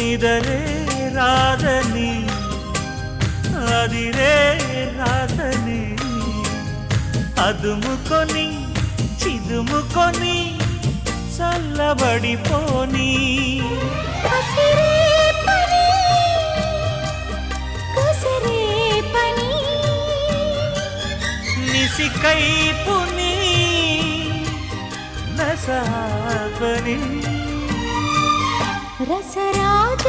నిదలే రాదని అదిరే రాదని అదుముకొని చిదుముకొని చల్లబడిపోని నిసికైపుని నసాపని రసరాజ